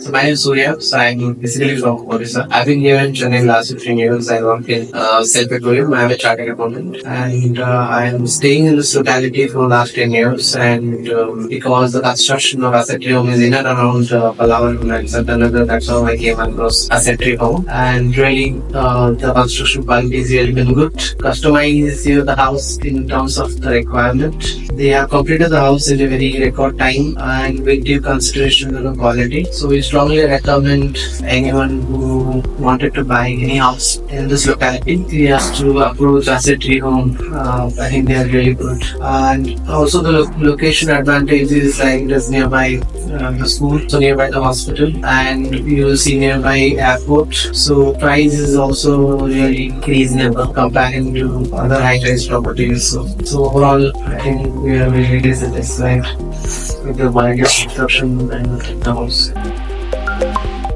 So my name is Surya. So I'm basically from Odisha. I've been here in Chennai last 15 years. I work in self-employed. I'm a chartered accountant, and I'm staying in this locality for the last 10 years. And because the construction of asset home is in and around Pallavaram and Ekkattuthangal, that's how I came across asset home. And really, the construction quality is really been good. Customize here the house in terms of the requirement. They have completed the house in a very record time and with due consideration to the quality. So we strongly recommend anyone who wanted to buy any house in this locality, he has to approach Asset Tree Home. I think they are really good. And also the location advantage is like it is nearby the school, so nearby the hospital, and you will see nearby airport. So price is also really reasonable comparing to other high-rise properties. So overall, I think we are really satisfied with the quality of construction and the house.